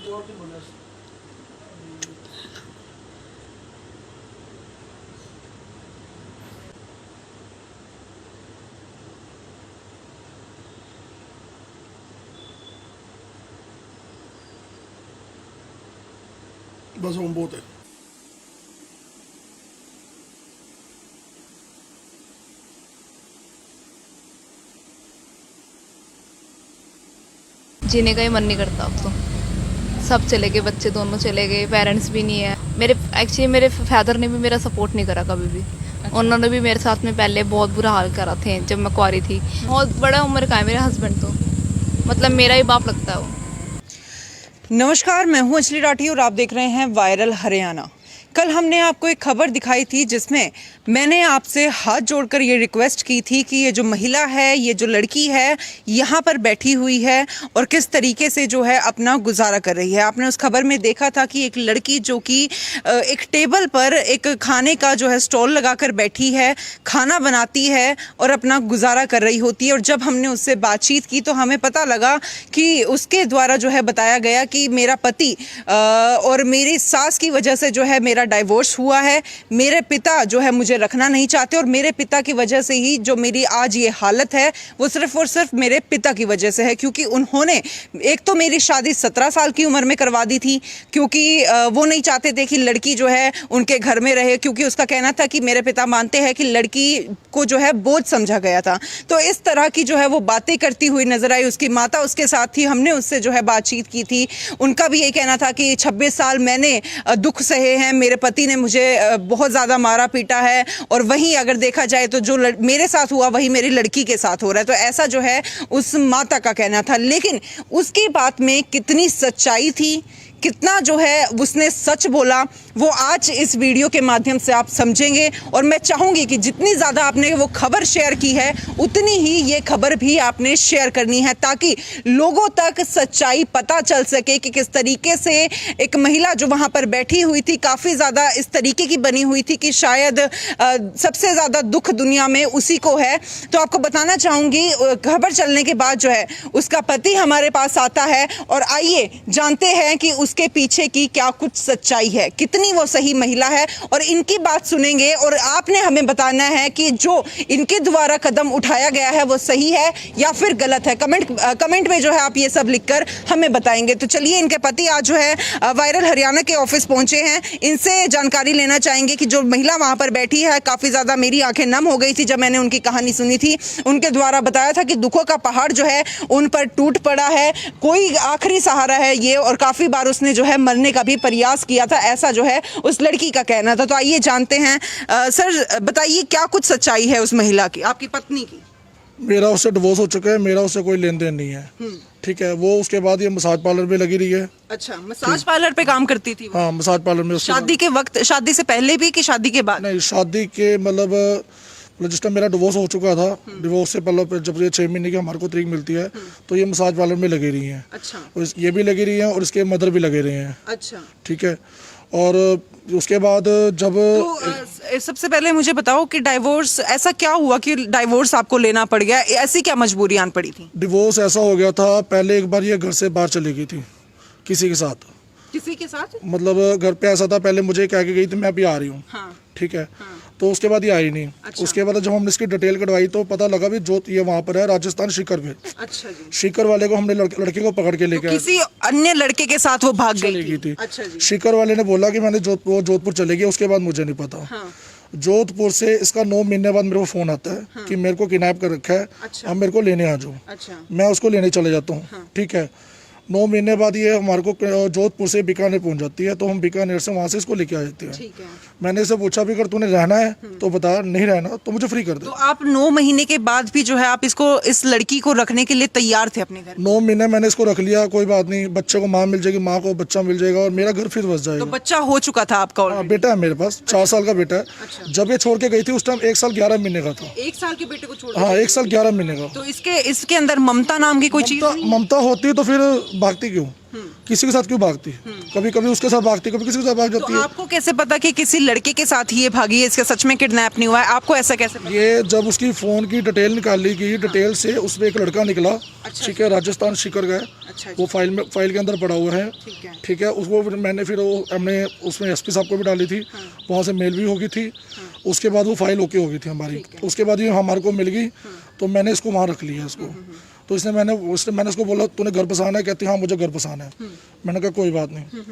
बस हम बहुत है। जीने का ही मन नहीं करता अब तो। सब चले गए, बच्चे दोनों चले गए, पेरेंट्स भी नहीं है मेरे फादर ने भी मेरा सपोर्ट नहीं करा कभी भी। उन्होंने भी मेरे साथ में पहले बहुत बुरा हाल करा थे जब मैं कुंवारी थी। बहुत बड़ा उम्र का है मेरा हस्बैंड, तो मतलब मेरा ही बाप लगता है वो। नमस्कार, मैं हूं अंजलि राठी और आप देख रहे हैं वायरल हरियाणा। कल हमने आपको एक खबर दिखाई थी जिसमें मैंने आपसे हाथ जोड़कर ये रिक्वेस्ट की थी कि ये जो महिला है, ये जो लड़की है, यहाँ पर बैठी हुई है और किस तरीके से जो है अपना गुजारा कर रही है। आपने उस खबर में देखा था कि एक लड़की जो कि एक टेबल पर एक खाने का जो है स्टॉल लगाकर बैठी है, खाना बनाती है और अपना गुजारा कर रही होती है। और जब हमने उससे बातचीत की तो हमें पता लगा कि उसके द्वारा जो है बताया गया कि मेरा पति और मेरी सास की वजह से जो है मेरा डाइवोर्स हुआ है। मेरे पिता जो है मुझे रखना नहीं चाहते और मेरे पिता की वजह से ही जो मेरी आज ये हालत है वो सिर्फ और सिर्फ मेरे पिता की वजह से है, क्योंकि उन्होंने एक तो मेरी शादी 17 साल की उम्र में करवा दी थी, क्योंकि वो नहीं चाहते थे कि लड़की जो है उनके घर में रहे, क्योंकि उसका कहना था कि मेरे पिता मानते हैं कि लड़की को जो है बोझ समझा गया था। तो इस तरह की जो है वो बातें करती हुई नजर आई। उसकी माता उसके साथ थी, हमने उससे जो है बातचीत की थी। उनका भी यही कहना था कि 26 साल मैंने दुख सहे हैं, मेरे पति ने मुझे बहुत ज़्यादा मारा पीटा है और वहीं अगर देखा जाए तो जो मेरे साथ हुआ वही मेरी लड़की के साथ हो रहा है। तो ऐसा जो है उस माता का कहना था। लेकिन उसकी बात में कितनी सच्चाई थी, कितना जो है उसने सच बोला, वो आज इस वीडियो के माध्यम से आप समझेंगे। और मैं चाहूँगी कि जितनी ज़्यादा आपने वो खबर शेयर की है उतनी ही ये खबर भी आपने शेयर करनी है, ताकि लोगों तक सच्चाई पता चल सके कि किस तरीके से एक महिला जो वहाँ पर बैठी हुई थी काफ़ी ज़्यादा इस तरीके की बनी हुई थी कि शायद सबसे ज़्यादा दुख दुनिया में उसी को है। तो आपको बताना चाहूँगी, खबर चलने के बाद जो है उसका पति हमारे पास आता है और आइए जानते हैं कि उसके पीछे की क्या कुछ सच्चाई है, कितनी वो सही महिला है। और इनकी बात सुनेंगे और आपने हमें बताना है कि जो इनके द्वारा कदम उठाया गया है वो सही है या फिर गलत है। कमेंट में जो है आप ये सब लिखकर हमें बताएंगे। तो चलिए, इनके पति आज जो है वायरल हरियाणा के ऑफिस पहुंचे हैं, इनसे जानकारी लेना चाहेंगे कि जो महिला वहां पर बैठी है, काफी ज्यादा मेरी आंखें नम हो गई थी जब मैंने उनकी कहानी सुनी थी। उनके द्वारा बताया था कि दुखों का पहाड़ जो है उन पर टूट पड़ा है, कोई आखिरी सहारा है ये, और काफी बार उसने जो है मरने का भी प्रयास किया था, ऐसा जो है उस लड़की का कहना था। तो आइए जानते हैं। सर बताइए क्या कुछ सच्चाई है उस महिला की, आपकी पत्नी की। मेरा उससे डिवोर्स हो चुका है, मेरा उससे कोई लेन देन नहीं है। ठीक है, वो उसके बाद ये मसाज पार्लर में लगी रही है। अच्छा, मसाज पार्लर पे काम करती थी वो? हाँ, मसाज पार्लर में। शादी के वक्त, शादी से पहले भी कि शादी के बाद? नहीं, शादी के मतलब जिस टाइम मेरा डिवोर्स हो चुका था, डिवोर्स से पहले जब ये 6 महीने की हमारे को तरीक मिलती है तो ये मसाज पार्लर में लगी रही हैं। अच्छा। और ये भी लगी रही हैं और इसके मदर भी लगे रहे हैं। अच्छा, ठीक है। और उसके बाद जब तो सबसे पहले मुझे बताओ कि डाइवोर्स ऐसा क्या हुआ कि डाइवोर्स आपको लेना पड़ गया, ऐसी क्या मजबूरी आन पड़ी थी? डिवोर्स ऐसा हो गया था, पहले एक बार ये घर से बाहर चली गई थी किसी के साथ। किसी के साथ? मतलब घर पे ऐसा था, पहले मुझे कह के गई थी मैं अभी आ रही हूँ। हाँ। ठीक है। तो उसके बाद ये आई नहीं। अच्छा। उसके बाद जब हमने इसकी डिटेल कटवाई तो पता लगा भी जो ये वहाँ पर है राजस्थान शिकर में। अच्छा जी। शिकर वाले को हमने लड़के को पकड़ के लेके तो किसी अन्य लड़के के साथ वो भाग चली गई गई थी। अच्छा जी। शिकर वाले ने बोला कि मैंने जोधपुर चले गई, उसके बाद मुझे नहीं पता। हाँ। जोधपुर से इसका 9 महीने बाद मेरे को फोन आता है। हाँ। कि मेरे को किडनैप कर रखा है। अच्छा। अब मेरे को लेने आ जाओ। अच्छा। मैं उसको लेने चले जाता हूँ। हाँ। ठीक है। 9 महीने बाद ये हमारे को जोधपुर से बीकानेर पहुंच जाती है, तो हम बीकानेर से वहाँ से इसको लेके आ जाते हैं। ठीक है। मैंने इसे पूछा भी अगर तूने रहना है तो बता, नहीं रहना तो मुझे फ्री कर दे। तो आप 9 महीने के बाद भी जो है आप इसको, इस लड़की को रखने के लिए तैयार थे अपने घर? 9 महीने मैंने इसको रख लिया, कोई बात नहीं, बच्चे को माँ मिल जाएगी, माँ को बच्चा मिल जाएगा और मेरा घर फिर बस जाएगा। तो बच्चा हो चुका था आपका? हाँ, बेटा है मेरे पास, 4 साल का बेटा है। अच्छा। जब ये छोड़ के गई थी उस टाइम 1 साल 11 महीने का था। 1 साल के बेटे को छोड़? हाँ, 1 साल 11 महीने का। तो इसके अंदर ममता नाम की कोई चीज? ममता होती तो फिर भागती क्यों, किसी के साथ क्यों भागती, कभी कभी उसके साथ भागती, कभी किसी के साथ भाग जाती तो है। आपको कैसे पता कि किसी लड़के के साथ ही ये भागी है, इसका सच में किडनैप नहीं हुआ है, आपको ऐसा कैसे पता? ये जब उसकी फ़ोन की डिटेल निकाली गई, डिटेल से उसमें एक लड़का निकला, ठीक है, राजस्थान शिकर गए, अच्छा वो फाइल के अंदर पड़ा हुआ है, ठीक है। ठीक है। उसको मैंने फिर वो हमने उसमें एसपी साहब को भी डाली थी, वहाँ से मेल भी हो गई थी, उसके बाद वो फाइल ओके हो गई थी हमारी। उसके बाद ये हमारे को मिल गई, तो मैंने इसको वहाँ रख लिया इसको। तो मैंने उसको बोला तूने घर बसाना है, कहती हाँ मुझे घर बसाना है। मैंने कहा कोई बात नहीं,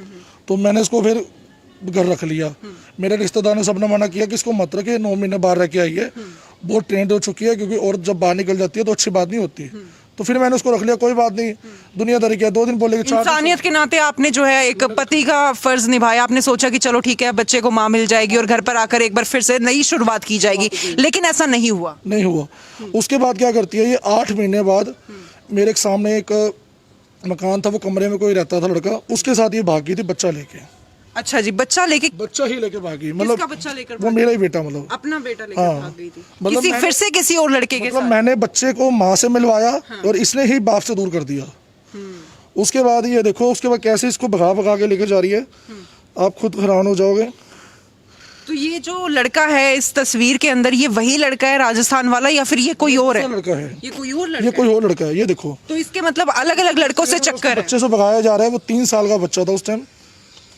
तो मैंने इसको फिर घर रख लिया। मेरे रिश्तेदार ने सबने मना किया कि इसको मत रखे, 9 महीने बाहर रह के आई है, बहुत ट्रेंड हो चुकी है, क्योंकि और जब बाहर निकल जाती है तो अच्छी बात नहीं होती। तो फिर मैंने उसको रख लिया, कोई बात नहीं, दुनियादारी क्या, 2 दिन बोलेगी, 4 इंसानियत के नाते आपने जो है एक पति का फर्ज निभाया, आपने सोचा कि चलो ठीक है बच्चे को माँ मिल जाएगी और घर पर आकर एक बार फिर से नई शुरुआत की जाएगी, लेकिन ऐसा नहीं हुआ। नहीं हुआ। उसके बाद क्या करती है, ये 8 महीने बाद मेरे सामने एक मकान था, वो कमरे में कोई रहता था लड़का, उसके साथ ये भागी थी बच्चा लेके। अच्छा जी, बच्चा ही लेके भागी, किसका मतलब बच्चा लेकर वो मेरा ही बेटा, मतलब अपना बेटा लेकर हाँ। भाग गई थी, मतलब किसी फिर से किसी और लड़के के मतलब साथ? मैंने बच्चे को माँ से मिलवाया और इसने ही बाप से दूर कर दिया। उसके बाद ये देखो, उसके बाद कैसे इसको भगा भगा के लेके जा रही है, आप खुद हैरान हो जाओगे। तो ये जो लड़का है इस तस्वीर के अंदर, ये वही लड़का है राजस्थान वाला या फिर ये कोई और है? लड़का है ये कोई और लड़का ये कोई और लड़का है, ये देखो। तो इसके मतलब अलग अलग लड़कों से चक्कर है। बच्चे से भगाया जा रहा है, वो 3 साल का बच्चा था उस टाइम,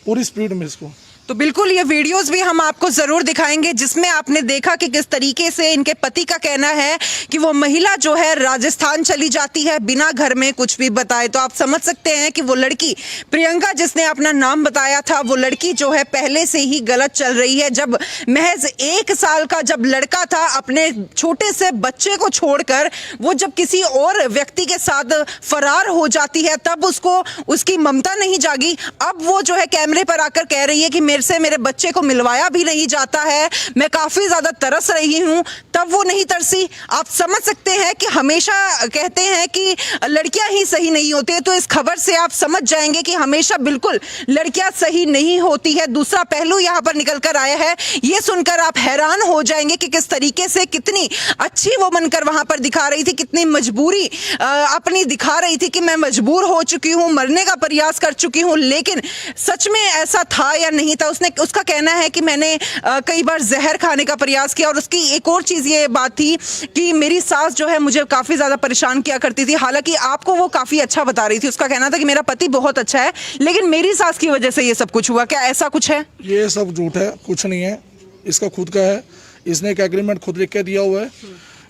पूरी स्पीड में इसको। तो बिल्कुल ये वीडियोस भी हम आपको जरूर दिखाएंगे जिसमें आपने देखा कि किस तरीके से इनके पति का कहना है कि वो महिला जो है राजस्थान चली जाती है बिना घर में कुछ भी बताए। तो आप समझ सकते हैं कि वो लड़की प्रियंका जिसने अपना नाम बताया था, वो लड़की जो है पहले से ही गलत चल रही है। जब महज 1 साल का जब लड़का था, अपने छोटे से बच्चे को छोड़कर वो जब किसी और व्यक्ति के साथ फरार हो जाती है, तब उसको उसकी ममता नहीं जागी। अब वो जो है कैमरे पर आकर कह रही है कि मेरे से मेरे बच्चे को मिलवाया भी नहीं जाता है, मैं काफी ज्यादा तरस रही हूं, तब वो नहीं तरसी। आप समझ सकते हैं कि हमेशा कहते हैं कि लड़कियां ही सही नहीं होती, तो इस खबर से आप समझ जाएंगे कि हमेशा बिल्कुल लड़कियां सही नहीं होती है। दूसरा पहलू यहां पर निकल कर आया है, ये सुनकर आप हैरान हो जाएंगे कि किस तरीके से कितनी अच्छी वो बनकर वहां पर दिखा रही थी, कितनी मजबूरी अपनी दिखा रही थी कि मैं मजबूर हो चुकी हूं, मरने का प्रयास कर चुकी हूं। लेकिन सच में ऐसा था या नहीं था, उसका कहना है कि मैंने कई बार जहर खाने का प्रयास किया। और उसकी एक और चीज ये बात थी कि मेरी सास जो है मुझे काफी ज्यादा परेशान किया करती थी। हालांकि आपको वो काफी अच्छा बता रही थी, उसका कहना था कि मेरा पति बहुत अच्छा है, लेकिन मेरी सास की वजह से ये सब कुछ हुआ। क्या ऐसा कुछ है? ये सब झूठ है, कुछ नहीं है, इसका खुद का है। इसने एक एग्रीमेंट खुद लिख के दिया हुआ है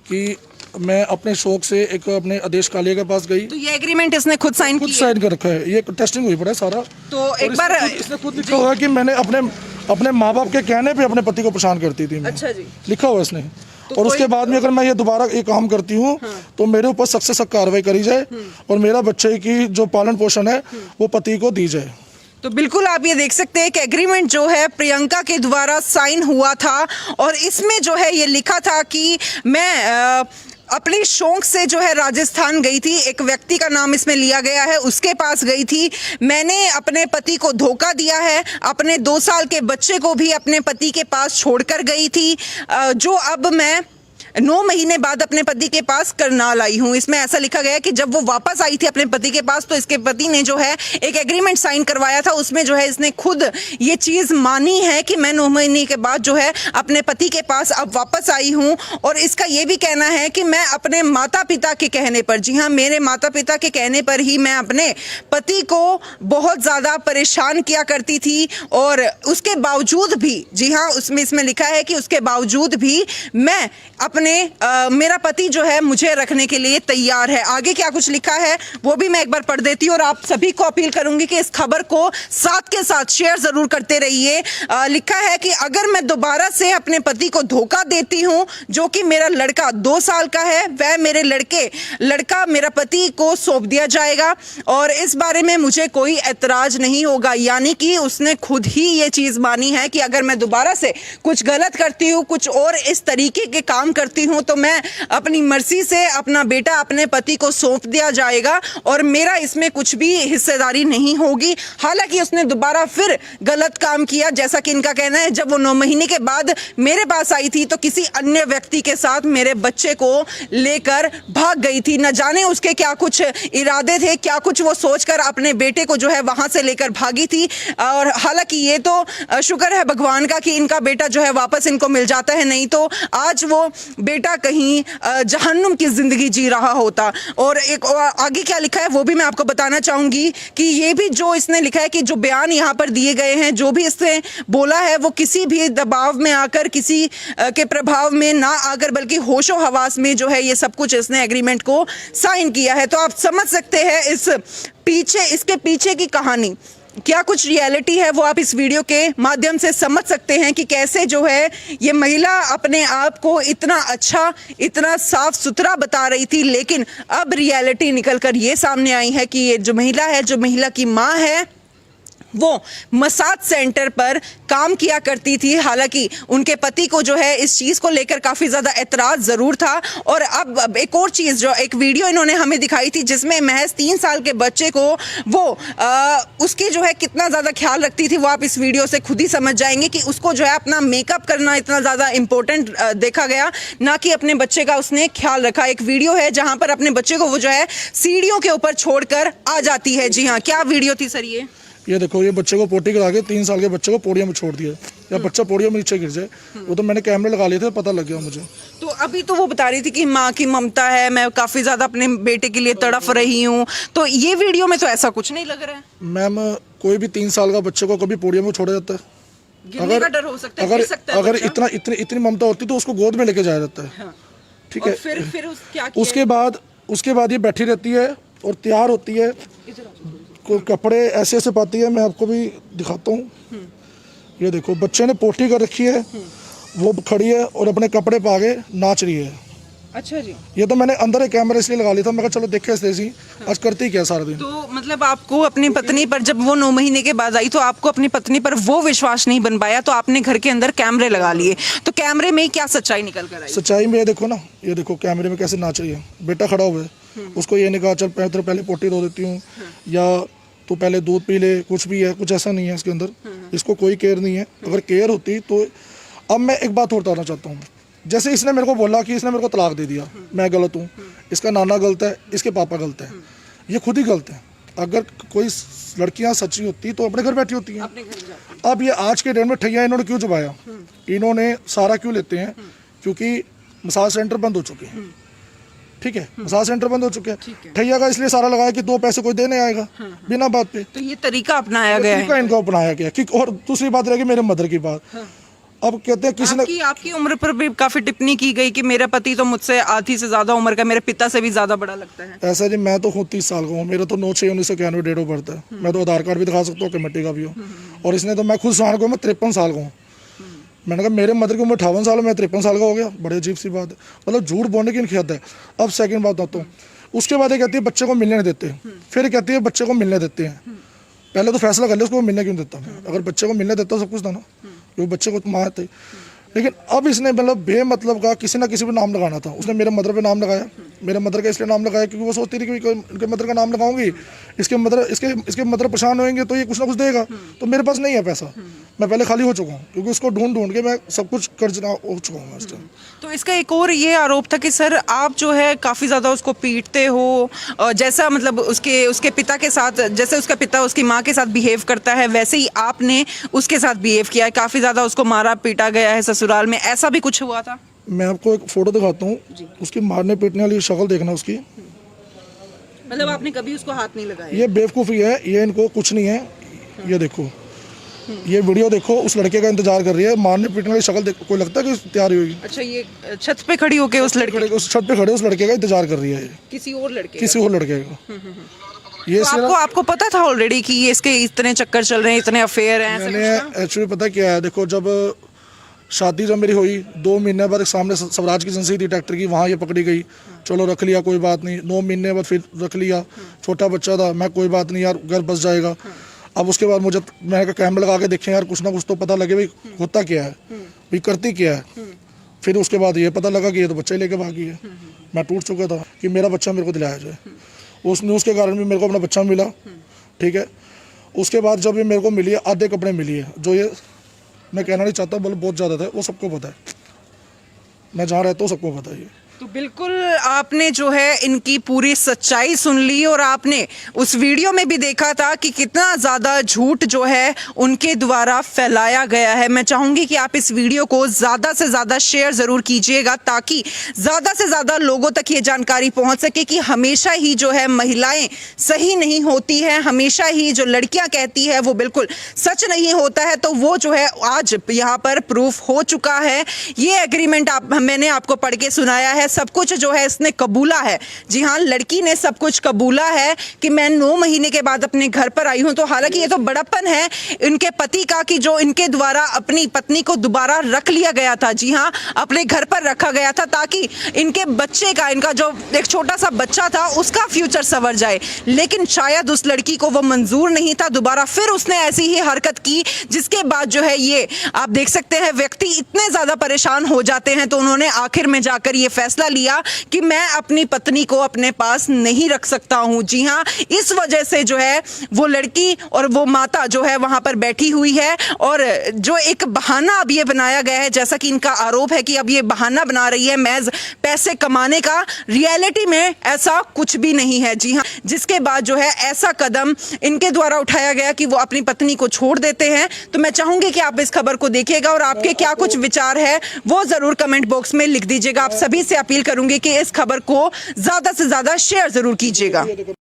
कि मैं अपने शौक से एक अपने आदेश कालिया के पास गई। तो ये एग्रीमेंट इसने खुद साइन कर रखा है, ये टेस्टिंग हुई पड़ा है सारा। तो एक बार इसने खुद लिखा हुआ है कि मैंने अपने माँ बाप के कहने पे अपने पति को परेशान करती थी मैं। अच्छा जी, लिखा हुआ इसने। तो और उसके बाद में अगर मैं ये दोबारा ये काम करती हूँ तो मेरे ऊपर सख्त से सख्त कार्रवाई करी जाए और मेरा बच्चे की जो पालन पोषण है वो पति को दी जाए। तो बिल्कुल आप ये देख सकते हैं कि एग्रीमेंट जो है प्रियंका के द्वारा साइन हुआ था और इसमें जो है ये लिखा था कि मैं अपने शौक से जो है राजस्थान गई थी, एक व्यक्ति का नाम इसमें लिया गया है, उसके पास गई थी। मैंने अपने पति को धोखा दिया है, अपने 2 साल के बच्चे को भी अपने पति के पास छोड़कर गई थी, जो अब मैं 9 महीने बाद अपने पति के पास करनाल आई हूँ। इसमें ऐसा लिखा गया है कि जब वो वापस आई थी अपने पति के पास तो इसके पति ने जो है एक एग्रीमेंट साइन करवाया था, उसमें जो है इसने खुद ये चीज़ मानी है कि मैं 9 महीने के बाद जो है अपने पति के पास अब वापस आई हूँ। और इसका ये भी कहना है कि मैं अपने माता पिता के कहने पर, जी हाँ, मेरे माता पिता के कहने पर ही मैं अपने पति को बहुत ज़्यादा परेशान किया करती थी और उसके बावजूद भी, जी हाँ, उसमें इसमें लिखा है कि उसके बावजूद भी मैं मेरा पति जो है मुझे रखने के लिए तैयार है। आगे क्या कुछ लिखा है वो भी मैं एक बार पढ़ देती हूँ और आप सभी को अपील करूंगी कि इस खबर को साथ के साथ शेयर जरूर करते रहिए। लिखा है कि अगर मैं दोबारा से अपने पति को धोखा देती हूँ, जो कि मेरा लड़का 2 साल का है, वह मेरे लड़का मेरा पति को सौंप दिया जाएगा और इस बारे में मुझे कोई ऐतराज नहीं होगा। यानी कि उसने खुद ही ये चीज मानी है कि अगर मैं दोबारा से कुछ गलत करती हूँ, कुछ और इस तरीके के काम करती सकती हूँ तो मैं अपनी मर्जी से अपना बेटा अपने पति को सौंप दिया जाएगा और मेरा इसमें कुछ भी हिस्सेदारी नहीं होगी। हालांकि उसने दोबारा फिर गलत काम किया, जैसा कि इनका कहना है। जब वो 9 महीने के बाद मेरे पास आई थी तो किसी अन्य व्यक्ति के साथ मेरे बच्चे को लेकर भाग गई थी। न जाने उसके क्या कुछ इरादे थे, क्या कुछ वो सोचकर अपने बेटे को जो है वहां से लेकर भागी थी। और हालांकि ये तो शुक्र है भगवान का कि इनका बेटा जो है वापस इनको मिल जाता है, नहीं तो आज वो बेटा कहीं जहन्नुम की जिंदगी जी रहा होता। और एक आगे क्या लिखा है वो भी मैं आपको बताना चाहूंगी कि ये भी जो इसने लिखा है कि जो बयान यहाँ पर दिए गए हैं, जो भी इसने बोला है वो किसी भी दबाव में आकर, किसी के प्रभाव में ना आकर, बल्कि होशो हवास में जो है ये सब कुछ इसने एग्रीमेंट को साइन किया है। तो आप समझ सकते हैं इसके पीछे की कहानी क्या कुछ रियलिटी है, वो आप इस वीडियो के माध्यम से समझ सकते हैं कि कैसे जो है ये महिला अपने आप को इतना अच्छा, इतना साफ सुथरा बता रही थी, लेकिन अब रियलिटी निकल कर ये सामने आई है कि ये जो महिला है, जो महिला की माँ है, वो मसाज सेंटर पर काम किया करती थी। हालांकि उनके पति को जो है इस चीज़ को लेकर काफ़ी ज़्यादा एतराज़ ज़रूर था। और अब एक और चीज़, जो एक वीडियो इन्होंने हमें दिखाई थी जिसमें महज 3 साल के बच्चे को वो उसकी जो है कितना ज़्यादा ख्याल रखती थी, वो आप इस वीडियो से खुद ही समझ जाएंगे कि उसको जो है अपना मेकअप करना इतना ज़्यादा इम्पोर्टेंट देखा गया, ना कि अपने बच्चे का उसने ख्याल रखा। एक वीडियो है जहाँ पर अपने बच्चे को वो जो है सीढ़ियों के ऊपर छोड़कर आ जाती है। जी हाँ, क्या वीडियो थी सर ये देखो, ये बच्चे को पोटी करा के 3 साल के बच्चे को पोडियम में छोड़ दिया, या बच्चा पोडियम में नीचे गिर जाए। वो तो मैंने कैमरे लगा लिए थे, पता लग गया मुझे। तो अभी तो वो बता रही थी कि माँ की ममता है, मैं काफी ज्यादा अपने बेटे के लिए तड़फ रही हूँ, तो ये वीडियो में तो ऐसा कुछ नहीं लग रहा है। मैम, कोई भी 3 साल का बच्चे को कभी पोडियम में छोड़ा जाता है? गिरने का डर हो सकता है, गिर सकता है अगर बच्चा। इतनी ममता होती तो उसको गोद में लेके जाया जाता है। हाँ। ठीक है, फिर क्या किया? उसके बाद ये बैठी रहती है और तैयार होती है, कपड़े ऐसे ऐसे पाती है। मैं आपको भी दिखाता हूँ। ये देखो, बच्चे ने पोटी कर रखी है, वो खड़ी है और अपने कपड़े पा के नाच रही है। अच्छा जी। ये तो मैंने अंदर एक कैमरा इसलिए लगा लिया था, मैं कहा चलो देखे ऐसी आज करती क्या सारा दिन। तो मतलब आपको अपनी पत्नी पर, जब वो 9 महीने के बाद आई तो आपको अपनी पत्नी पर वो विश्वास नहीं बन पाया, तो आपने घर के अंदर कैमरे लगा लिए। तो कैमरे में क्या सच्चाई निकल कर आई? सच्चाई में ये देखो ना, ये देखो कैमरे में कैसे नाच रही है। बेटा खड़ा हुआ है, उसको ये नहीं कहा चल मैं पहले पोटी धो देती हूँ, या तो पहले दूध पी ले, कुछ भी है, कुछ ऐसा नहीं है इसके अंदर। इसको कोई केयर नहीं है। अगर केयर होती तो। अब मैं एक बात और बताना चाहता हूँ, जैसे इसने मेरे को बोला कि इसने मेरे को तलाक दे दिया, मैं गलत हूँ, इसका नाना गलत है, इसके पापा गलत है, ये खुद ही गलत है। अगर कोई लड़कियां सच्ची होती तो अपने घर बैठी होती हैं। अब ये आज के डेट में ठैया इन्होंने क्यों चुभाया? इन्होंने सारा क्यों लेते हैं? क्योंकि मसाज सेंटर बंद हो चुके हैं। ठीक है, मसाज सेंटर बंद हो चुके हैं। ठैया का इसलिए सारा लगाया कि 2 पैसे कोई देने आएगा बिना बात पे। तो ये तरीका अपनाया गया है, इनको अपनाया गया। और दूसरी बात रहेगी मेरे मदर की बात। अब कहते हैं किसी ने आपकी उम्र पर भी काफी टिप्पणी की गई कि मेरा पति तो मुझसे आधी से ज्यादा उम्र का, मेरे पिता से भी ज्यादा बड़ा लगता है। ऐसा जी, मैं तो खुद 30 साल का हूँ, मेरा तो 9/6/1991 डेट ऑफ बर्थ है। मैं तो आधार कार्ड भी दिखा सकता हूँ, कमेटी का भी हो। और इसने तो, मैं खुद सुना को मैं 53 साल का हूँ। मैंने कहा मेरे मदर की उम्र 58 साल है, मैं 53 साल का हो गया, बड़ी अजीब सी बात है। मतलब झूठ बोलने की इनकी हद है। अब सेकंड बात बताता हूँ, उसके बाद ये कहती है बच्चे को मिलने नहीं देते, फिर कहती है बच्चे को मिलने देते हैं। पहले तो फैसला कर ले उसको मिलने क्यों देता मैं? अगर बच्चे को मिलने देता सब कुछ था ना, क्योंकि बच्चे को माँ थे। लेकिन अब इसने मतलब बेमतलब का किसी ना किसी पे नाम लगाना था। उसने मेरे मदर पे नाम लगाया। मेरे मदर का इसलिए नाम लगाया क्योंकि वो सोचती थी कि इनके मदर का नाम लगाऊंगी, इसके मदर परेशान होंगे तो ये कुछ ना कुछ देगा। तो मेरे पास नहीं है पैसा, मैं पहले खाली हो चुका हूँ, क्योंकि उसको ढूंढ के मैं सब कुछ कर्ज हो चुका हूँ इस टाइम। तो इसका एक और ये आरोप था कि सर आप जो है काफ़ी ज़्यादा उसको पीटते हो, जैसा मतलब उसके पिता के साथ, जैसे उसका पिता उसकी माँ के साथ बिहेव करता है वैसे ही आपने उसके साथ बिहेव किया है, काफ़ी ज़्यादा उसको मारा पीटा गया है ससुराल में, ऐसा भी कुछ हुआ था? मैं आपको एक फोटो दिखाता हूँ, उसकी मारने पीटने वाली शक्ल देखना उसकी। मतलब आपने कभी उसको हाथ नहीं लगाया? ये बेवकूफ़ी है, ये इनको कुछ नहीं है। ये देखो, ये वीडियो देखो, उस लड़के का इंतजार कर रही है, मारने पीटने वाली शक्ल देखो, कोई लगता है कि तैयारी होगी? अच्छा, ये छत पे खड़ी होके उस छत पे खड़े उस लड़के का इंतजार कर रही है, किसी और लड़के का। ये तो आपको पता था ऑलरेडी कि ये इसके इतने चक्कर चल रहे हैं, इतने अफेयर हैं? मैंने एक्चुअली पता क्या है, देखो जब शादी मेरी हुई 2 महीने बाद सामने स्वराज की एजेंसी थी ट्रैक्टर की, वहाँ ये पकड़ी गई, चलो रख लिया कोई बात नहीं। 9 महीने बाद फिर रख लिया, छोटा बच्चा था, मैं कोई बात नहीं यार घर बस जाएगा। अब उसके बाद मुझे, मैंने कैमरा लगा के देखें यार कुछ ना कुछ तो पता लगे भाई होता क्या है, भाई करती क्या है। फिर उसके बाद ये पता लगा कि ये तो बच्चा ही लेके भागी है। मैं टूट चुका था कि मेरा बच्चा मेरे को दिलाया जाए। उस न्यूज़ के कारण भी मेरे को अपना बच्चा मिला, ठीक है। उसके बाद जब ये मेरे को मिली है, आधे कपड़े मिली है, जो ये मैं कहना नहीं चाहता, बल्कि बहुत ज़्यादा था, वो सबको पता है। मैं जहाँ रहता हूँ सबको पता है ये। तो बिल्कुल आपने जो है इनकी पूरी सच्चाई सुन ली और आपने उस वीडियो में भी देखा था कि कितना ज़्यादा झूठ जो है उनके द्वारा फैलाया गया है। मैं चाहूँगी कि आप इस वीडियो को ज़्यादा से ज़्यादा शेयर ज़रूर कीजिएगा ताकि ज़्यादा से ज़्यादा लोगों तक ये जानकारी पहुँच सके कि हमेशा ही जो है महिलाएं सही नहीं होती हैं, हमेशा ही जो लड़कियां कहती है वो बिल्कुल सच नहीं होता है। तो वो जो है आज यहाँ पर प्रूफ हो चुका है। ये एग्रीमेंट मैंने आपको पढ़ के सुनाया है, सब कुछ जो है इसने कबूला है। जी हाँ, लड़की ने सब कुछ कबूला है कि मैं 9 महीने के बाद अपने घर पर आई हूं। तो हालांकि ये तो बड़प्पन है इनके पति का कि जो इनके द्वारा अपनी पत्नी को दोबारा रख लिया गया था। जी हाँ, अपने घर पर रखा गया था ताकि इनके बच्चे का, इनका जो एक छोटा सा बच्चा था उसका फ्यूचर संवर जाए। लेकिन शायद उस लड़की को वो मंजूर नहीं था। दोबारा फिर उसने ऐसी ही हरकत की जिसके बाद जो है ये आप देख सकते हैं व्यक्ति इतने ज्यादा परेशान हो जाते हैं। तो उन्होंने आखिर में जाकर ये फैसला लिया कि मैं अपनी पत्नी को अपने पास नहीं रख सकता हूं। जी हां, इस वजह से जो है वो लड़की और वो माता जो है वहां पर बैठी हुई है और जो एक बहाना अब ये बनाया गया है, जैसा कि इनका आरोप है कि अब ये बहाना बना रही है महज पैसे कमाने का, रियलिटी में ऐसा कुछ भी नहीं है। जी हां, जिसके बाद जो है ऐसा कदम इनके द्वारा उठाया गया कि वो अपनी पत्नी को छोड़ देते हैं। तो मैं चाहूंगी कि आप इस खबर को देखिएगा और आपके क्या कुछ विचार है वो जरूर कमेंट बॉक्स में लिख दीजिएगा। आप सभी से अपील करूंगी कि इस खबर को ज्यादा से ज्यादा शेयर जरूर कीजिएगा।